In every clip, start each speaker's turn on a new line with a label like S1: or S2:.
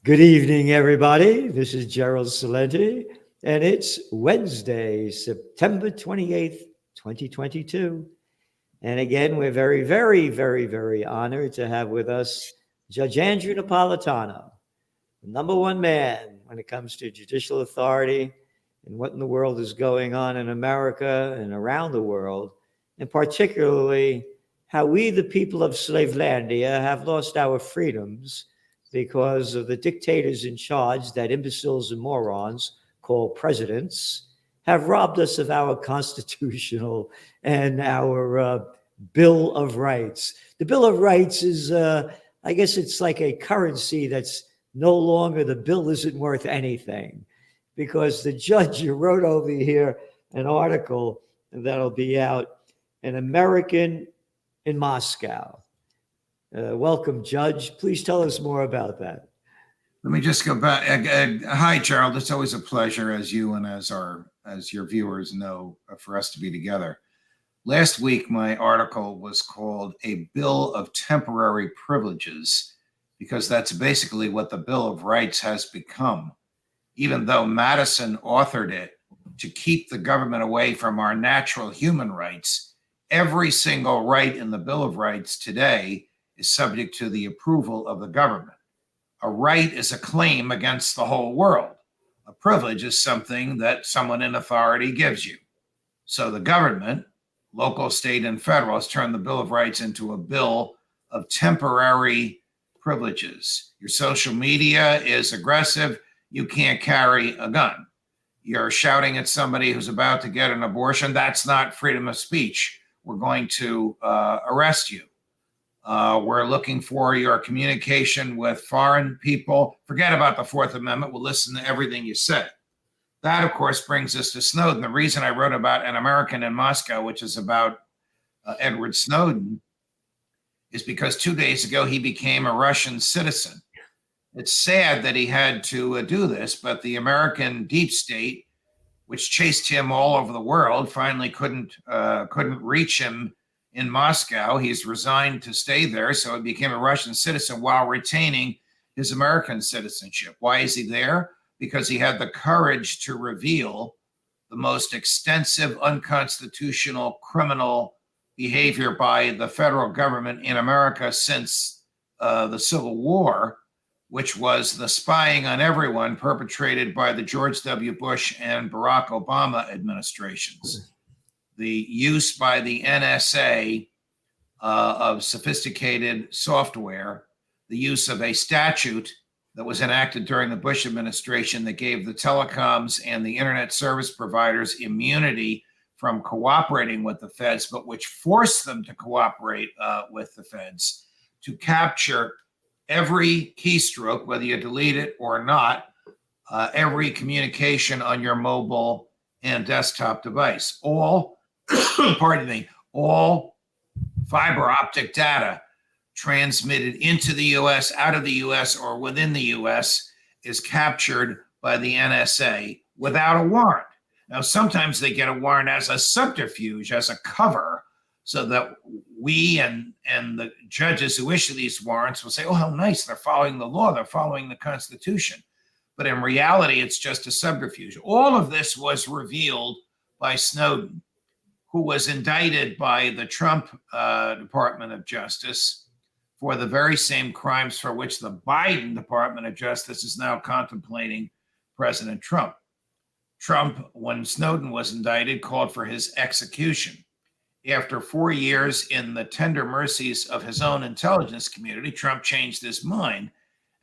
S1: Good evening, everybody. This is Gerald Celente, and it's Wednesday, September 28th, 2022. And again, we're very, very, very, very honored to have with us Judge Andrew Napolitano, the number one man when it comes to judicial authority and what in the world is going on in America and around the world, and particularly how we, the people of Slavelandia, have lost our freedoms because of the dictators in charge that imbeciles and morons call presidents have robbed us of our constitutional and our Bill of Rights. The Bill of Rights is, I guess it's like a currency that's no longer, the bill isn't worth anything because the judge wrote over here an article that'll be out, An American in Moscow. Welcome, Judge. Please tell us more about that.
S2: Let me just go back. Hi, Gerald. It's always a pleasure, as you and as your viewers know, for us to be together. Last week, my article was called "A Bill of Temporary Privileges," because that's basically what the Bill of Rights has become. Even though Madison authored it to keep the government away from our natural human rights, every single right in the Bill of Rights today is subject to the approval of the government. A right is a claim against the whole world. A privilege is something that someone in authority gives you. So the government, local, state, and federal, has turned the Bill of Rights into a bill of temporary privileges. Your social media is aggressive. You can't carry a gun. You're shouting at somebody who's about to get an abortion. That's not freedom of speech. We're going to arrest you. We're looking for your communication with foreign people. Forget about the Fourth Amendment. We'll listen to everything you say. That, of course, brings us to Snowden. The reason I wrote about An American in Moscow, which is about Edward Snowden, is because 2 days ago he became a Russian citizen. It's sad that he had to do this, but the American deep state, which chased him all over the world, finally couldn't reach him in Moscow. He's resigned to stay there, so he became a Russian citizen while retaining his American citizenship. Why is he there? Because he had the courage to reveal the most extensive unconstitutional criminal behavior by the federal government in America since the Civil War, which was the spying on everyone perpetrated by the George W. Bush and Barack Obama administrations. The use by the NSA of sophisticated software, the use of a statute that was enacted during the Bush administration that gave the telecoms and the internet service providers immunity from cooperating with the feds, but which forced them to cooperate with the feds to capture every keystroke, whether you delete it or not, every communication on your mobile and desktop device. All all fiber optic data transmitted into the U.S., out of the U.S., or within the U.S. is captured by the NSA without a warrant. Now, sometimes they get a warrant as a subterfuge, as a cover, so that we and the judges who issue these warrants will say, oh, how nice, they're following the law, they're following the Constitution. But in reality, it's just a subterfuge. All of this was revealed by Snowden, who was indicted by the Trump Department of Justice for the very same crimes for which the Biden Department of Justice is now contemplating President Trump. Trump, when Snowden was indicted, called for his execution. After 4 years in the tender mercies of his own intelligence community, Trump changed his mind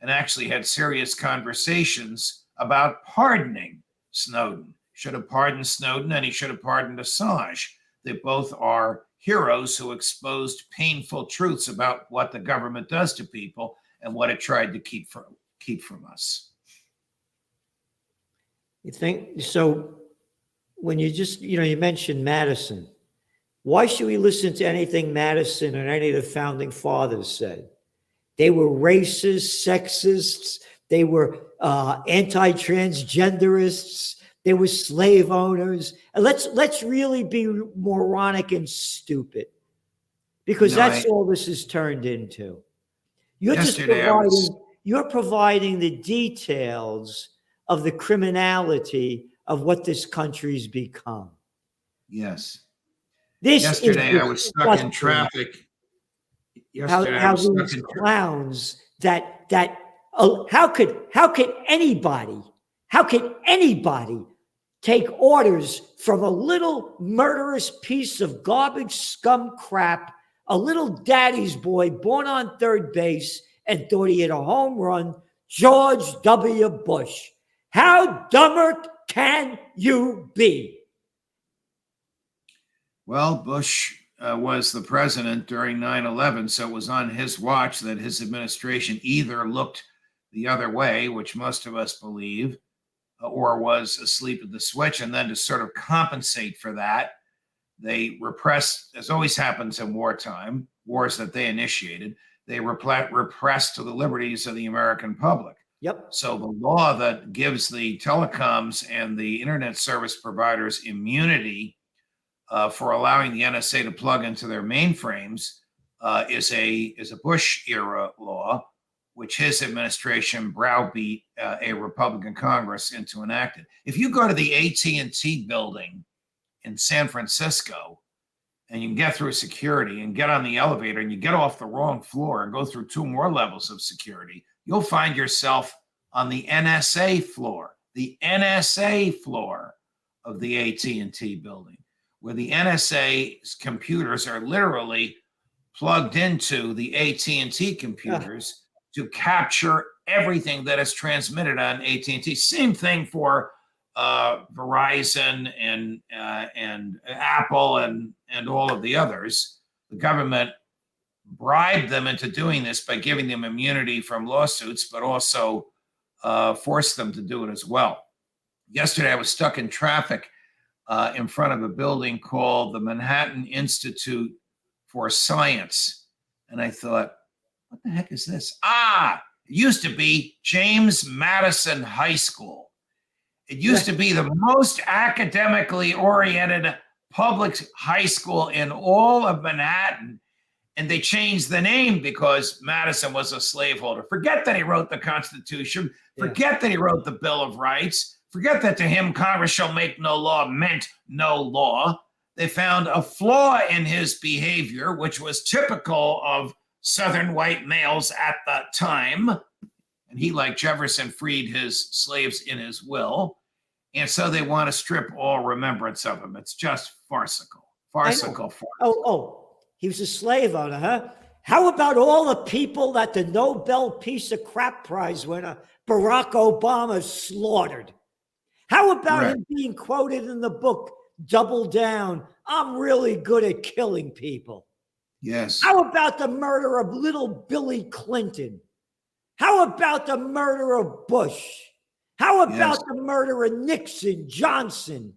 S2: and actually had serious conversations about pardoning Snowden. Should have pardoned Snowden and he should have pardoned Assange. They both are heroes who exposed painful truths about what the government does to people and what it tried to keep from us.
S1: You think so? When you just, you mentioned Madison. Why should we listen to anything Madison or any of the founding fathers said? They were racist, sexists. They were anti-transgenderists. They were slave owners. And let's really be moronic and stupid, because that's all this is turned into. You're just providing you're providing the details of the criminality of what this country's become.
S2: Yes.
S1: This
S2: Yesterday,
S1: is
S2: I was stuck in traffic. Yesterday, I
S1: how
S2: was stuck
S1: these
S2: in
S1: clowns how could anybody take orders from a little murderous piece of garbage scum crap, a little daddy's boy born on third base and thought he hit a home run, George W. Bush? How dumber can you be?
S2: Well, Bush was the president during 9/11, so it was on his watch that his administration either looked the other way, which most of us believe, or was asleep at the switch. And then to sort of compensate for that, they repressed, as always happens in wartime, wars that they initiated, they repressed the liberties of the American public.
S1: Yep.
S2: So the law that gives the telecoms and the internet service providers immunity for allowing the NSA to plug into their mainframes is a Bush era law, which his administration browbeat a Republican Congress into enacted. If you go to the AT&T building in San Francisco and you can get through security and get on the elevator and you get off the wrong floor and go through 2 more levels of security, you'll find yourself on the NSA floor of the AT&T building, where the NSA's computers are literally plugged into the AT&T computers to capture everything that is transmitted on AT&T. Same thing for Verizon and Apple and all of the others. The government bribed them into doing this by giving them immunity from lawsuits, but also forced them to do it as well. Yesterday, I was stuck in traffic in front of a building called the Manhattan Institute for Science. And I thought, what the heck is this? It used to be James Madison High School. It used to be the most academically oriented public high school in all of Manhattan. And they changed the name because Madison was a slaveholder. Forget that he wrote the Constitution. Forget that he wrote the Bill of Rights. Forget that to him, Congress shall make no law meant no law. They found a flaw in his behavior, which was typical of Southern white males at that time. And he, like Jefferson, freed his slaves in his will. And so they want to strip all remembrance of him. It's just farcical.
S1: He was a slave owner, huh? How about all the people that the Nobel Peace of Crap Prize winner, Barack Obama, slaughtered? How about him being quoted in the book, Double Down, I'm really good at killing people?
S2: Yes.
S1: How about the murder of little Billy Clinton? How about the murder of Bush? How about the murder of Nixon, Johnson?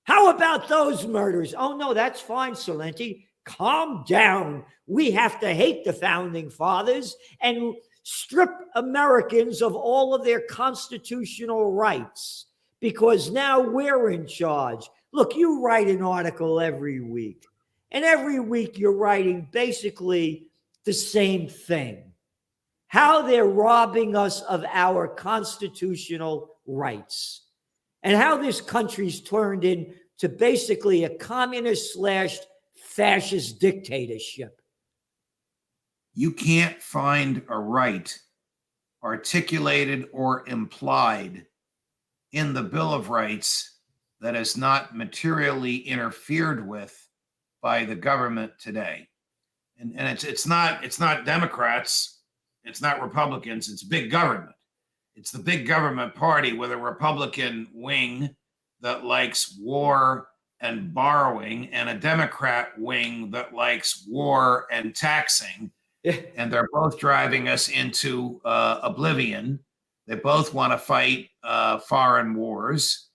S1: How about those murders? Oh, no, that's fine, Celente. Calm down. We have to hate the founding fathers and strip Americans of all of their constitutional rights because now we're in charge. Look, you write an article every week. And every week you're writing basically the same thing. How they're robbing us of our constitutional rights. And how this country's turned into basically a communist/fascist dictatorship.
S2: You can't find a right articulated or implied in the Bill of Rights that is not materially interfered with by the government today. And it's not Democrats, it's not Republicans, it's big government. It's the big government party with a Republican wing that likes war and borrowing and a Democrat wing that likes war and taxing. And they're both driving us into oblivion. They both want to fight foreign wars.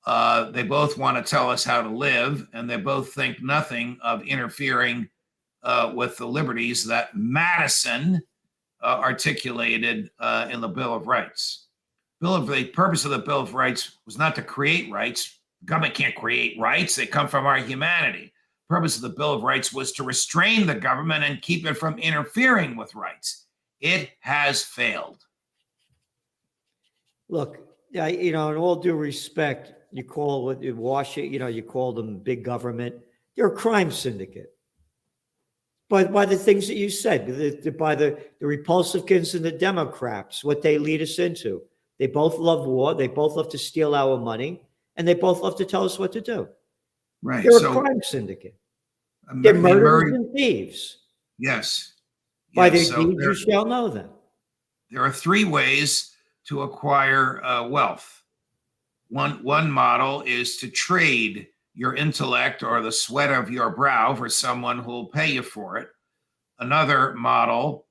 S2: They both want to tell us how to live, and they both think nothing of interfering with the liberties that Madison articulated in the Bill of Rights. The purpose of the Bill of Rights was not to create rights. The government can't create rights. They come from our humanity. The purpose of the Bill of Rights was to restrain the government and keep it from interfering with rights. It has failed.
S1: Look, in all due respect, you call what you Washington, you call them big government. They're a crime syndicate. But by the things that you said, by the Republicans and the Democrats, what they lead us into. They both love war. They both love to steal our money, and they both love to tell us what to do.
S2: Right.
S1: They're a
S2: So
S1: crime syndicate. They're murderers and thieves.
S2: yes.
S1: By their
S2: So
S1: deeds, you shall know them.
S2: there are three ways to acquire wealth. One model is to trade your intellect or the sweat of your brow for someone who will pay you for it. Another model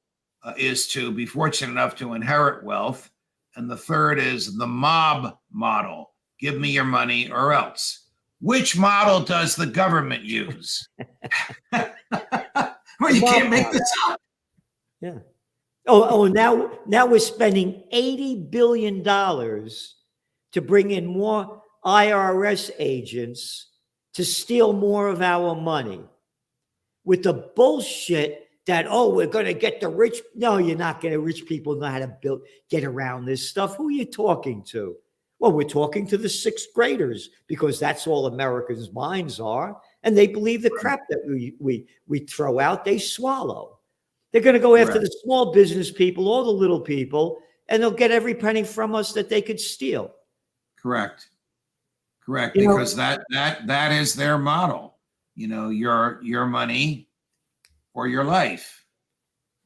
S2: is to be fortunate enough to inherit wealth. And the third is the mob model. Give me your money or else. Which model does the government use? Well, you can't make this up.
S1: Yeah. Now we're spending $80 billion to bring in more IRS agents to steal more of our money with the bullshit that, we're going to get the rich. No, you're not going to. Rich people know how to get around this stuff. Who are you talking to? Well, we're talking to the sixth graders because that's all Americans' minds are. And they believe the crap that we throw out, they swallow. They're going to go after the small business people, all the little people, and they'll get every penny from us that they could steal.
S2: Correct. Because that is their model. Your money or your life.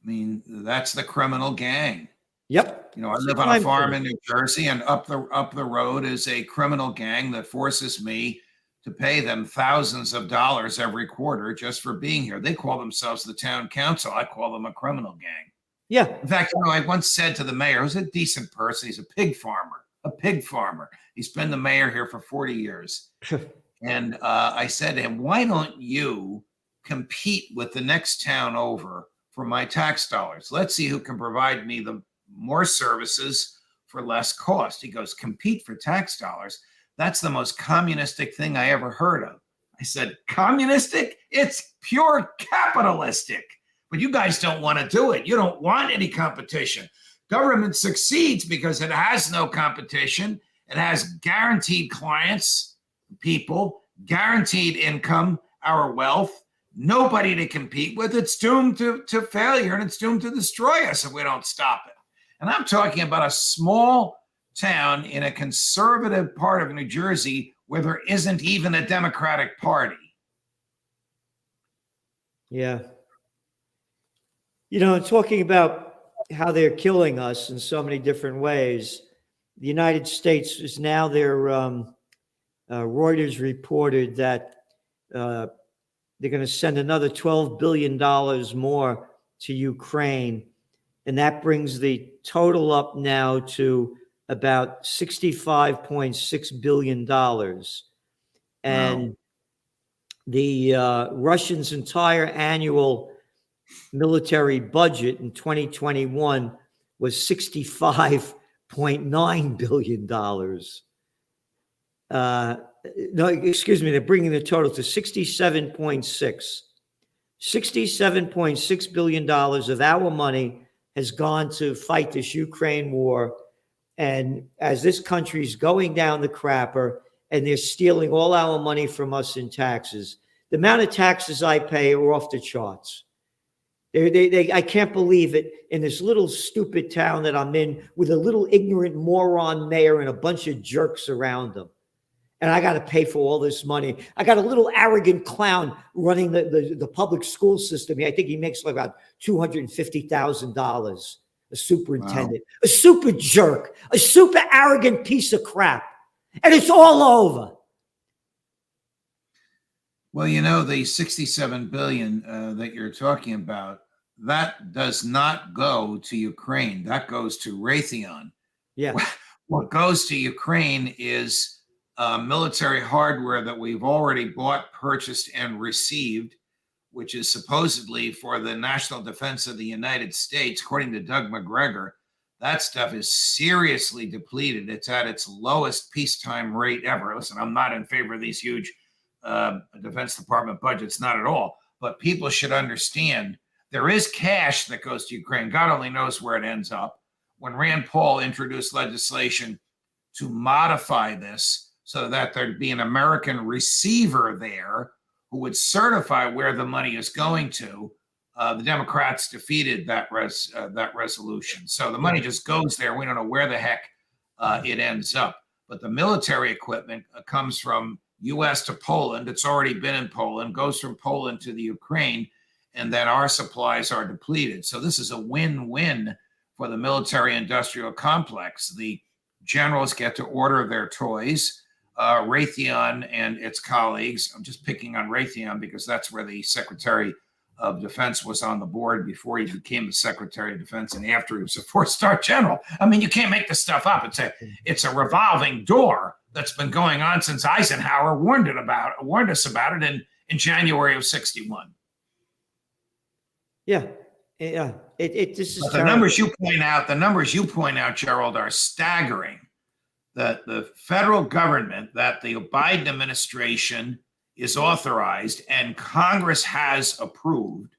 S2: I mean, that's the criminal gang.
S1: Yep.
S2: I live on a farm in New Jersey, and up the road is a criminal gang that forces me to pay them thousands of dollars every quarter just for being here. They call themselves the town council. I call them a criminal gang.
S1: Yeah.
S2: In fact, I once said to the mayor, who's a decent person, he's a pig farmer. He's been the mayor here for 40 years. And I said to him, why don't you compete with the next town over for my tax dollars? Let's see who can provide me the more services for less cost. He goes, compete for tax dollars? That's the most communistic thing I ever heard of. I said, communistic? It's pure capitalistic. But you guys don't want to do it. You don't want any competition. Government succeeds because it has no competition. It has guaranteed clients, people, guaranteed income, our wealth, nobody to compete with. It's doomed to failure, and it's doomed to destroy us if we don't stop it. And I'm talking about a small town in a conservative part of New Jersey where there isn't even a Democratic Party.
S1: Yeah. Talking about how they're killing us in so many different ways, the United States is now Reuters reported that they're going to send another $12 billion more to Ukraine. And that brings the total up now to about $65.6 billion. And the Russians' entire annual military budget in 2021 was $65.9 billion. No, excuse me, they're bringing the total to $67.6 billion of our money has gone to fight this Ukraine war. And as this country's going down the crapper and they're stealing all our money from us in taxes, the amount of taxes I pay are off the charts. I can't believe it, in this little stupid town that I'm in with a little ignorant moron mayor and a bunch of jerks around them. And I got to pay for all this money. I got a little arrogant clown running the public school system. I think he makes like about $250,000, a superintendent, a super jerk, a super arrogant piece of crap. And it's all over.
S2: Well, the 67 billion that you're talking about, that does not go to Ukraine. That goes to Raytheon.
S1: Yeah.
S2: What goes to Ukraine is military hardware that we've already bought, purchased, and received, which is supposedly for the national defense of the United States. According to Doug McGregor, that stuff is seriously depleted. It's at its lowest peacetime rate ever. Listen, I'm not in favor of these huge Defense Department budgets, not at all. But people should understand there is cash that goes to Ukraine. God only knows where it ends up. when Rand Paul introduced legislation to modify this so that there'd be an American receiver there who would certify where the money is going to, the Democrats defeated that resolution. So the money just goes there. We don't know where the heck it ends up. But the military equipment comes from U.S. to Poland. It's already been in Poland, goes from Poland to the Ukraine, and then our supplies are depleted. So this is a win-win for the military-industrial complex. The generals get to order their toys. Raytheon and its colleagues, I'm just picking on Raytheon because that's where the Secretary of Defense was on the board before he became the Secretary of Defense and after he was a four-star general. I mean, you can't make this stuff up. It's a revolving door that's been going on since Eisenhower warned us about it in January of '61.
S1: Yeah. This is
S2: the numbers you point out, Gerald, are staggering. The federal government that the Biden administration is authorized and Congress has approved.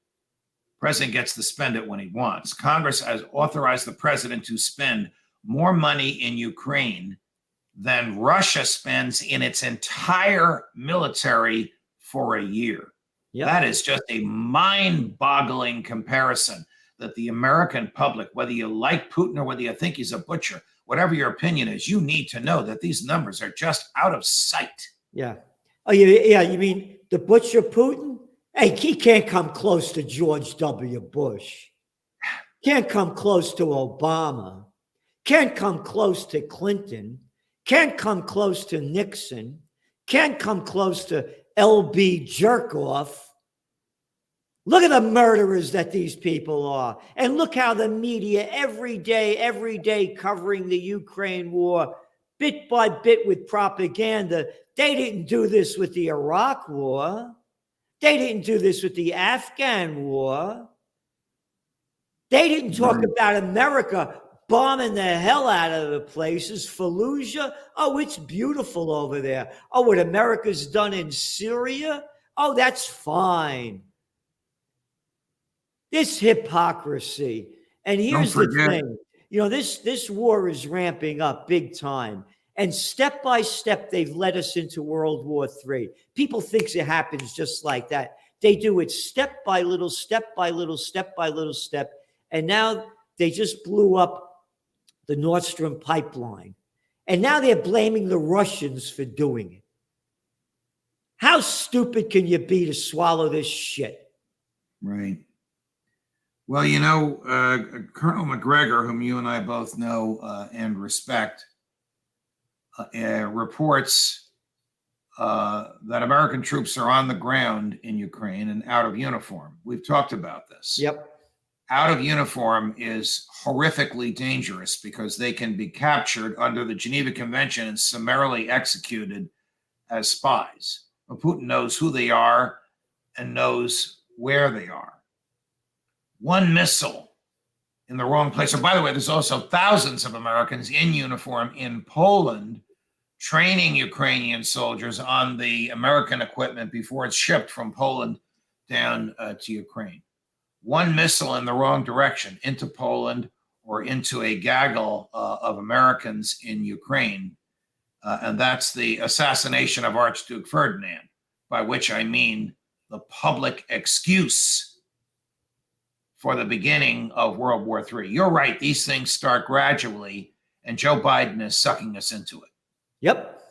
S2: President gets to spend it when he wants. Congress has authorized the president to spend more money in Ukraine than Russia spends in its entire military for a year. Yep. That is just a mind-boggling comparison that the American public, whether you like Putin or whether you think he's a butcher, whatever your opinion is, you need to know that these numbers are just out of sight.
S1: Yeah. Oh, yeah. You mean the butcher Putin? Hey, he can't come close to George W. Bush. Can't come close to Obama. Can't come close to Clinton. Can't come close to Nixon. Can't come close to LB Jerkoff. Look at the murderers that these people are. And look how the media every day covering the Ukraine war, bit by bit with propaganda. They didn't do this with the Iraq war. They didn't do this with the Afghan war. They didn't talk about America bombing the hell out of the places. Fallujah, oh, it's beautiful over there. Oh, what America's done in Syria, oh, that's fine. This hypocrisy. And here's the thing. You know, this war is ramping up big time. And step by step, they've led us into World War III. People think it happens just like that. They do it step by little, step by little, step by little step. And now they just blew up the Nord Stream pipeline. And now they're blaming the Russians for doing it. How stupid can you be to swallow this shit?
S2: Right. Well, you know, Colonel McGregor, whom you and I both know and respect, reports that American troops are on the ground in Ukraine and out of uniform. We've talked about this.
S1: Yep. Out
S2: of uniform is horrifically dangerous because they can be captured under the Geneva Convention and summarily executed as spies. But Putin knows who they are and knows where they are. One missile in the wrong place. And by the way, there's also thousands of Americans in uniform in Poland training Ukrainian soldiers on the American equipment before it's shipped from Poland down to Ukraine. One missile in the wrong direction into Poland or into a gaggle of Americans in Ukraine. And that's the assassination of Archduke Ferdinand, by which I mean the public excuse for the beginning of World War III. You're right. These things start gradually, and Joe Biden is sucking us into it.
S1: Yep.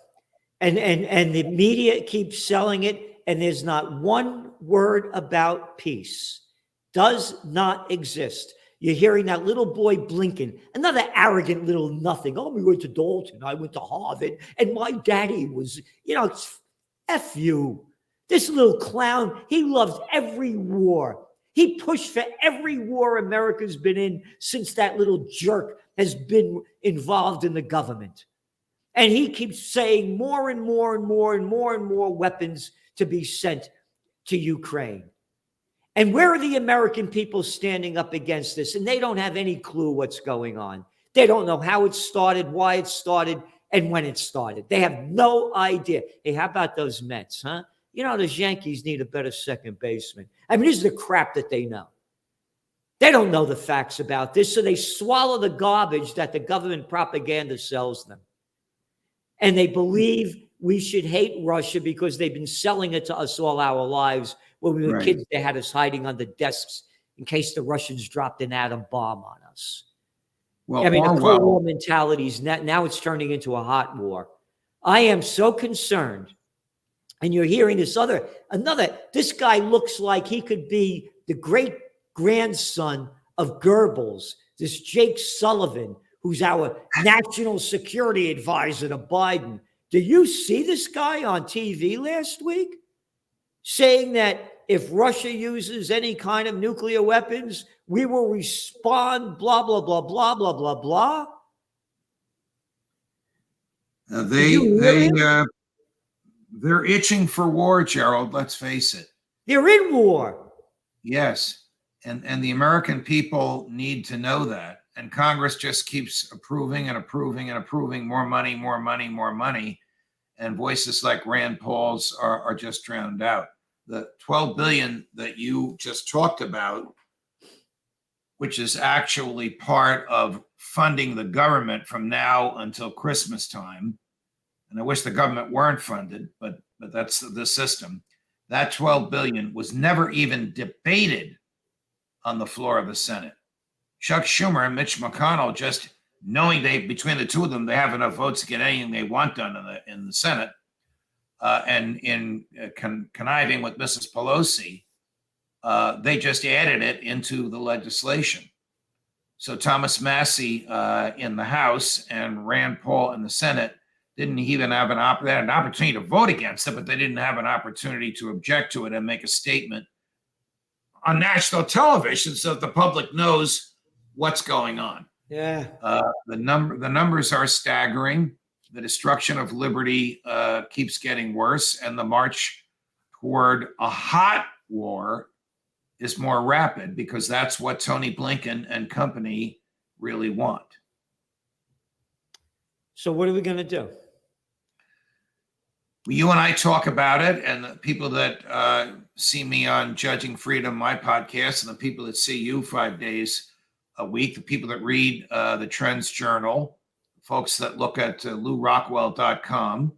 S1: And the media keeps selling it, and there's not one word about peace. Does not exist. You're hearing that little boy Blinken, another arrogant little nothing. Oh, we went to Dalton. I went to Harvard, and my daddy was, F you. This little clown, he loves every war. He pushed for every war America's been in since that little jerk has been involved in the government. And he keeps saying more and more and more and more and more weapons to be sent to Ukraine. And where are the American people standing up against this? And they don't have any clue what's going on. They don't know how it started, why it started, and when it started. They have no idea. Hey, how about those Mets, huh? Those Yankees need a better second baseman. I mean, this is the crap that they know. They don't know the facts about this, so they swallow the garbage that the government propaganda sells them. And they believe we should hate Russia because they've been selling it to us all our lives. When we were
S2: Right.
S1: kids, they had us hiding under desks in case the Russians dropped an atom bomb on us.
S2: Well,
S1: I mean, the Cold War
S2: Orwell,
S1: mentality is now it's turning into a hot war. I am so concerned. And you're hearing this this guy looks like he could be the great grandson of Goebbels, this Jake Sullivan, who's our national security advisor to Biden. Did you see this guy on TV last week saying that if Russia uses any kind of nuclear weapons, we will respond, blah, blah, blah, blah, blah, blah, blah?
S2: they're itching for war, Gerald. Let's face it.
S1: They're in war.
S2: Yes, and the American people need to know that. And Congress just keeps approving and approving and approving more money, more money, more money. And voices like Rand Paul's are just drowned out. The $12 billion that you just talked about, which is actually part of funding the government from now until Christmas time. And I wish the government weren't funded, but that's the system. That $12 billion was never even debated on the floor of the Senate. Chuck Schumer and Mitch McConnell, just knowing between the two of them, they have enough votes to get anything they want done in the Senate, and in conniving with Mrs. Pelosi, they just added it into the legislation. So Thomas Massie in the House and Rand Paul in the Senate didn't even have they had an opportunity to vote against it, but they didn't have an opportunity to object to it and make a statement on national television so that the public knows what's going on.
S1: Yeah.
S2: The numbers are staggering. The destruction of liberty keeps getting worse, and the march toward a hot war is more rapid because that's what Tony Blinken and company really want.
S1: So what are we going to do?
S2: You and I talk about it, and the people that see me on Judging Freedom, my podcast, and the people that see you 5 days a week, the people that read the Trends Journal, folks that look at LouRockwell.com,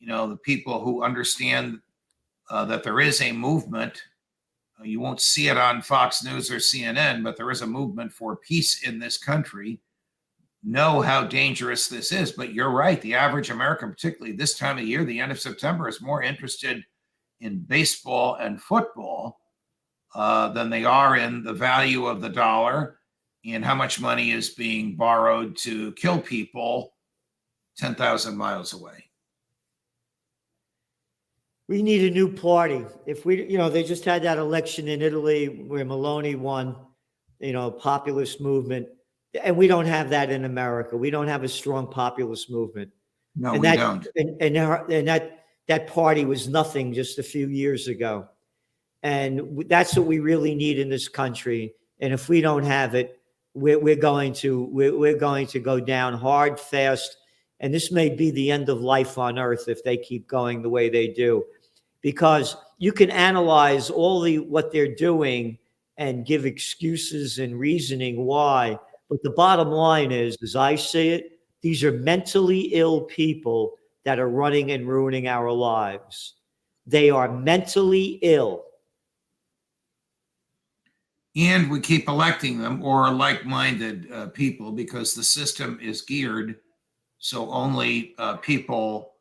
S2: the people who understand that there is a movement. You won't see it on Fox News or CNN, but there is a movement for peace in this country. Know how dangerous this is. But you're right. The average American, particularly this time of year, the end of September, is more interested in baseball and football than they are in the value of the dollar and how much money is being borrowed to kill people 10,000 miles away.
S1: We need a new party. If we, they just had that election in Italy where Meloni won, populist movement. And we don't have that in America. We don't have a strong populist movement.
S2: No,
S1: and
S2: we don't.
S1: And that party was nothing just a few years ago. And that's what we really need in this country. And if we don't have it, we're going to go down hard, fast. And this may be the end of life on earth if they keep going the way they do. Because you can analyze what they're doing and give excuses and reasoning why. But the bottom line is, as I see it, these are mentally ill people that are running and ruining our lives. They are mentally ill.
S2: And we keep electing them or like-minded people because the system is geared so only people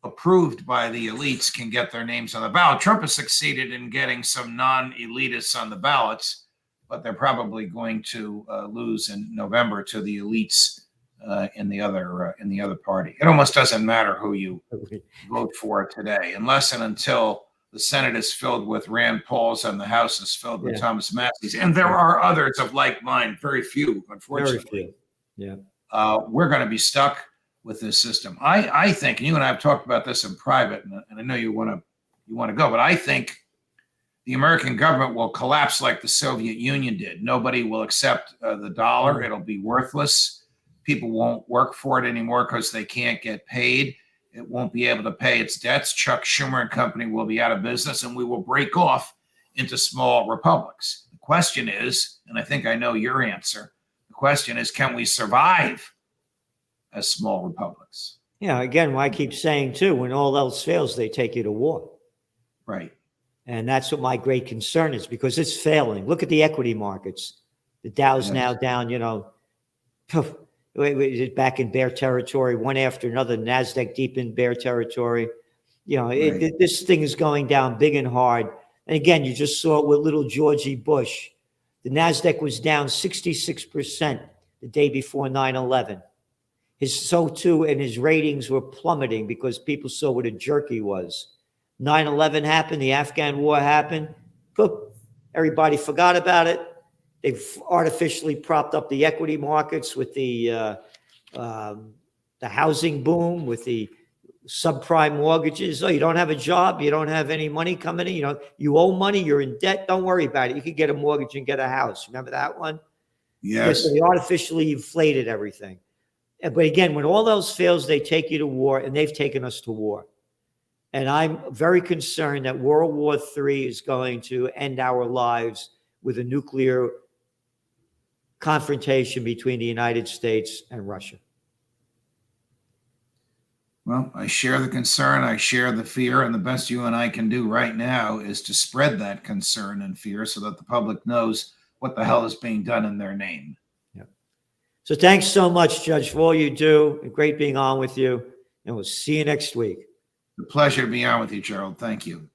S2: approved by the elites can get their names on the ballot. Trump has succeeded in getting some non-elitists on the ballots, but they're probably going to lose in November to the elites in the other party. It almost doesn't matter who you vote for today, unless and until the Senate is filled with Rand Pauls and the House is filled with Thomas Massie's. And there are others of like mind, very few, unfortunately.
S1: Very few. Yeah.
S2: We're going to be stuck with this system. I think, and you and I have talked about this in private, and I know you want to go, but I think the American government will collapse like the Soviet Union did. Nobody will accept the dollar. It'll be worthless. People won't work for it anymore because they can't get paid. It won't be able to pay its debts. Chuck Schumer and company will be out of business, and we will break off into small republics. The question is, And I think I know your answer. The question is, can we survive as small republics?
S1: Yeah, again, I keep saying too, when all else fails, they take you to war.
S2: Right.
S1: And that's what my great concern is, because it's failing. Look at the equity markets. The Dow's
S2: Yes.
S1: now down, back in bear territory, one after another. NASDAQ deep in bear territory.
S2: Right.
S1: This thing is going down big and hard. And again, you just saw it with little Georgie Bush. The NASDAQ was down 66% the day before 9/11. So too, and his ratings were plummeting because people saw what a jerk he was. 9/11 happened, the Afghan war happened. Boop, everybody forgot about it. They've artificially propped up the equity markets with the housing boom, with the subprime mortgages. Oh, you don't have a job, you don't have any money coming in, you owe money, you're in debt, don't worry about it. You could get a mortgage and get a house. Remember that one?
S2: Yes.
S1: So they artificially inflated everything. But again, when all else fails, they take you to war, and they've taken us to war. And I'm very concerned that World War III is going to end our lives with a nuclear confrontation between the United States and Russia.
S2: Well, I share the concern, I share the fear, and the best you and I can do right now is to spread that concern and fear so that the public knows what the hell is being done in their name.
S1: Yeah. So thanks so much, Judge, for all you do. Great being on with you, and we'll see you next week.
S2: A pleasure to be on with you, Gerald. Thank you.